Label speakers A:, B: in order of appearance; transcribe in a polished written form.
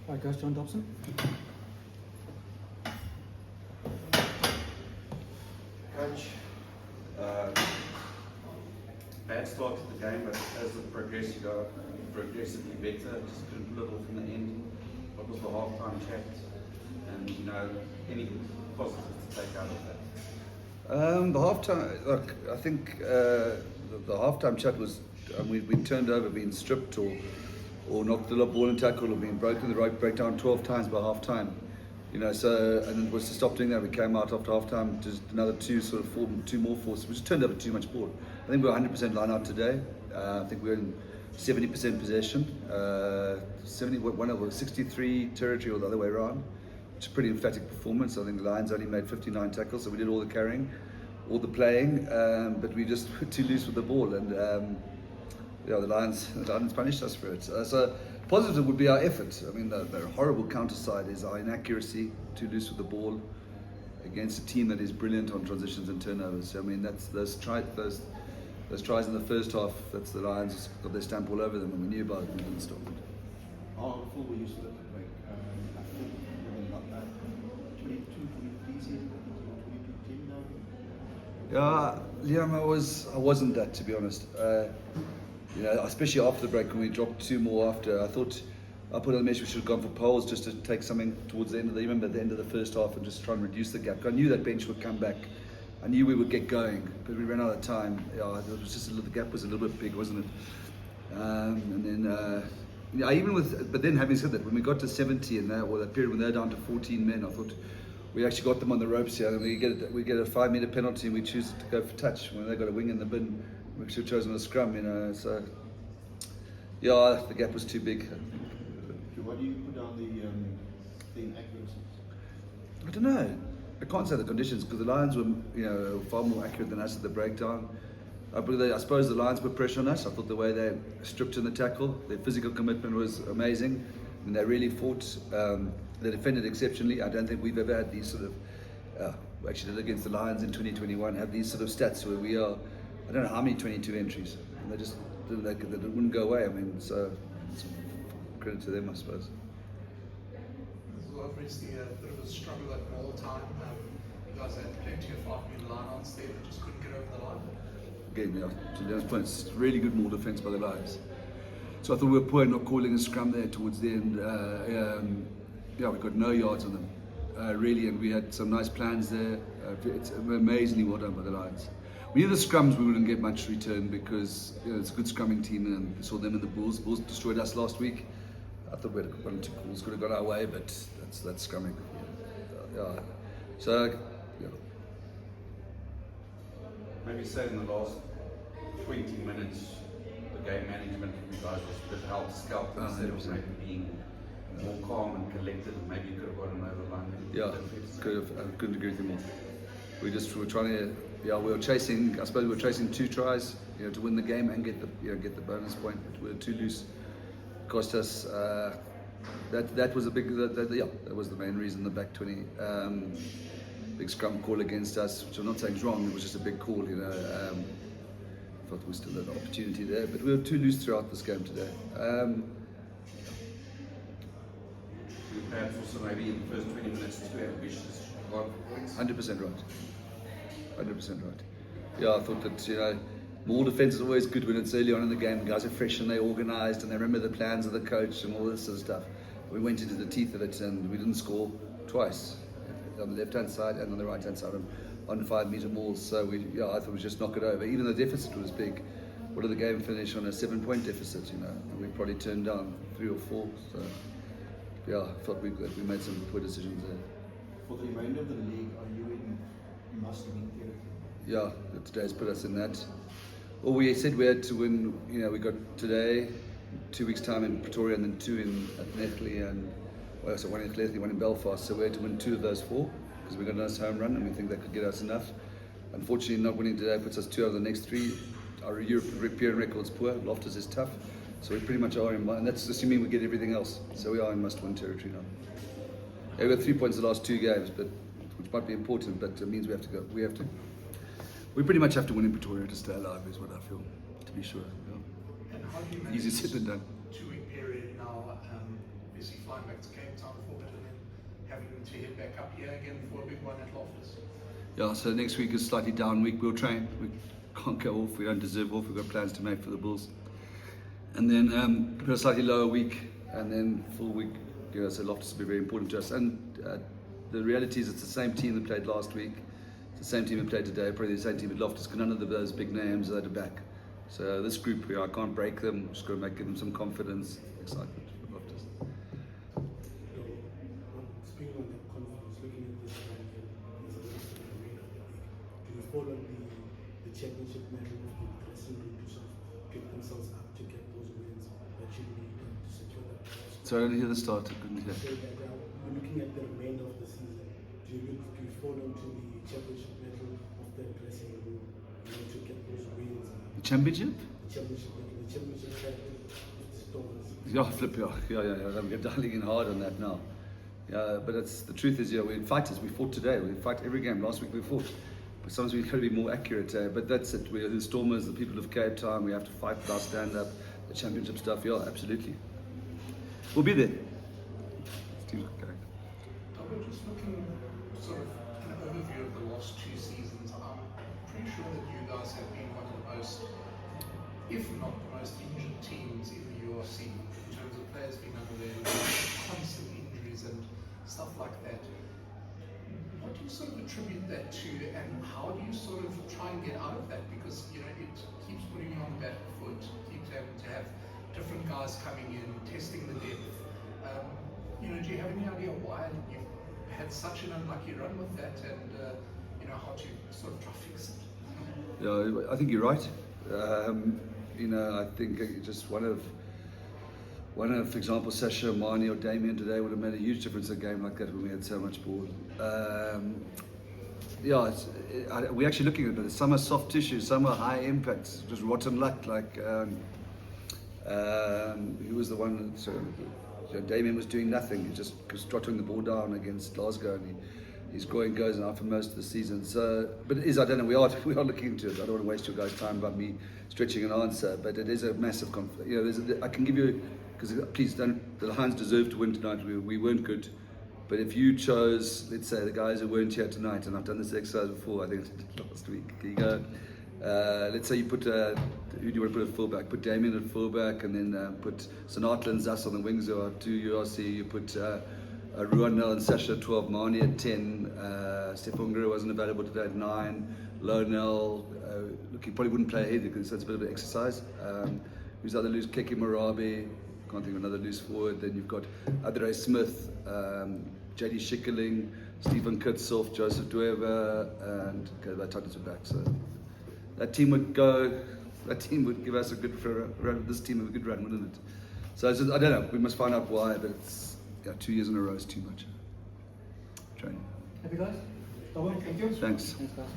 A: Hi guys, John Dobson.
B: Coach, bad start to the game, but as it progressed, you got progressively better. Just a little from the end. What was the half-time chat? And any positives to take out of that?
C: The halftime, look, I think the halftime chat was we turned over, being stripped or knocked the ball and tackle or being broken the right breakdown 12 times by half time. So and it was to stop doing that. We came out after half time, just another two more forces. We just turned over too much ball. I think we were 100% line out today. I think we were in 70% possession, 63 territory or the other way around, which is a pretty emphatic performance. I think the Lions only made 59 tackles, so we did all the carrying, all the playing, but we just were too loose with the ball, and the Lions punished us for it. So positive would be our effort. I mean, the horrible counter side is our inaccuracy, too loose with the ball against a team that is brilliant on transitions and turnovers. So, I mean, that's those tries in the first half. That's the Lions got their stamp all over them, and we knew about it. We didn't stop it.
D: How full were you split the break? I think you got that 22, 23 season, 22 team now.
C: Yeah, I wasn't that, to be honest. Especially after the break when we dropped two more after. I thought I put on the message we should have gone for polls just to take something towards the end of the end of the first half and just try and reduce the gap. I knew that bench would come back. I knew we would get going, but we ran out of time. It was just the gap was a little bit big, wasn't it? But then having said that, when we got to 70 and that period when they're down to 14 men, I thought we actually got them on the ropes here. And we get a 5-meter penalty and we choose to go for touch when they got a wing in the bin. We should have chosen a scrum, So the gap was too big.
D: What do you put on the inaccuracies?
C: I don't know. I can't say the conditions because the Lions were, far more accurate than us at the breakdown. I suppose the Lions put pressure on us. I thought the way they stripped in the tackle, their physical commitment was amazing, and they really fought. They defended exceptionally. I don't think we've ever had these sort of. We actually did against the Lions in 2021. Have these sort of stats where we are. I don't know how many 22 entries, and they just they wouldn't go away. I mean, so it's credit to them, I suppose.
E: This was obviously a bit of a struggle at all time. You guys had plenty of 5-meter line-outs there, but just couldn't get over the line.
C: Again, to Leon's point, it's really good maul defence by the Lions. So I thought we were poor not calling a scrum there towards the end. We got no yards on them, really, and we had some nice plans there. It's amazingly well done by the Lions. We knew the scrums we wouldn't get much return because it's a good scrumming team, and we saw them in the Bulls. Bulls destroyed us last week. I thought we had 1 or 2 calls could have got our way, but that's scrumming.
B: Maybe say in the last 20 minutes, the game management of you guys was a bit helter-skelter instead of maybe being more calm and collected, and maybe you could have gotten over the line.
C: I couldn't agree with you more. We were trying to. We were chasing. I suppose we were chasing 2 tries, to win the game and get the bonus point. But we were too loose. Cost us. That was a big. That was the main reason. The back 20. Big scrum call against us, which I'm not saying is wrong. It was just a big call. I thought we still had an opportunity there, but we were too loose throughout this game today.
B: Perhaps also maybe in the first 20 minutes too ambitious.
C: 100% right. 100% right. I thought that more defence is always good when it's early on in the game. The guys are fresh and they're organised and they remember the plans of the coach and all this sort of stuff. We went into the teeth of it and we didn't score twice, on the left-hand side and on the right-hand side on 5-meter mauls. So I thought we just knock it over. Even though the deficit was big, what did the game finish on a 7-point deficit? And we probably turned down 3 or 4. So I thought we made some poor decisions there.
D: For the remainder of the league, are you in must-win territory?
C: Today's put us in that. Well, we said we had to win. We got today, 2 weeks' time in Pretoria, and then 2 at Nethley, and 1 in Nethley, 1 in Belfast. So we had to win 2 of those 4 because we got a nice home run, and we think that could get us enough. Unfortunately, not winning today puts us 2 out of the next 3. Our European record's poor. Loftus is tough, so we pretty much are in. And that's assuming we get everything else. So we are in must-win territory now. We got 3 points the last 2 games, which might be important, but it means we have to go. We pretty much have to win in Pretoria to stay alive, is what I feel, to be sure.
E: And how do you manage
C: Easy said than done.
E: 2-week period now, obviously flying back to Cape having to head back up here again for a big one at Loftus.
C: Yeah, so next week is slightly down week. We'll train. We can't go off. We don't deserve off. We've got plans to make for the Bulls. And then a slightly lower week, and then full week. So Loftus will be very important to us. And the reality is it's the same team that played last week. It's the same team that played today, probably the same team at Loftus, because none of those big names are back. So this group, I can't break them. Just got to give them some confidence, excitement for Loftus.
A: Speaking on that confidence, looking at this time, do you follow the championship medal of the dressing room to sort of get themselves up to get those wins that should be to secure that place?
C: So I didn't hear the start. I couldn't hear.
A: So that we're looking at the remainder of the season. Do you fall into the championship medal of the dressing room to get those wins?
C: The championship?
A: The championship medal, the championship medal of the Stormers.
C: Yeah, flip, yeah. I'm dialing in hard on that now. Yeah, but the truth is, we're fighters. We fought today. We fight every game. Last week we fought. But sometimes we've got to be more accurate. But that's it. We're the Stormers, the people of Cape Town. We have to fight with our stand-up, the championship stuff. Yeah, absolutely. We'll be there. Steve, okay.
E: We're just looking sort of an overview of the last 2 seasons. I'm pretty sure that you guys have been one of the most, if not the most injured teams in the URC in terms of players being under there, constant injuries and stuff like that. What do you sort of attribute that to, and how do you sort of try and get out of that? Because it keeps putting you on the back foot, keeps having to have different guys coming in, testing the depth. Do you have any idea why you've had such an unlucky run with that, and how to sort of try to fix it?
C: Yeah, I think you're right. I think just one of, for example, Sasha, Marnie, or Damien today would have made a huge difference in a game like that when we had so much ball. We're actually looking at it. Some are soft tissue, some are high impact, just rotten luck. Like who was the one? Damien was doing nothing. He just trotting the ball down against Glasgow, and his groin goes out for most of the season. So, but it is, I don't know. We are looking into it. I don't want to waste your guys' time by me stretching an answer, but it is a massive conflict. I can give you, because please don't. The Lions deserve to win tonight. We weren't good, but if you chose, let's say the guys who weren't here tonight, and I've done this exercise before. I think I did last week. You go. Let's say you put who do you want to put at fullback? Put Damien at fullback, and then put Sonatla and Zas on the wings who are 2 URC. You put Ruanel and Sasha at 12, Marnie at 10. Stefan wasn't available today at 9. Lonel, look, he probably wouldn't play ahead because that's a bit of an exercise. Who's the other loose? Keke Marabi, can't think of another loose forward. Then you've got Adre Smith, JD Schickeling, Stephen Kutsoff, Joseph Dweber, and that Titans are back. So that team would give us a good run. This team would have a good run, wouldn't it? So I don't know. We must find out why, but it's 2 years in a row is too much training.
F: Happy guys? Thank you.
C: Thanks.
F: Thanks guys.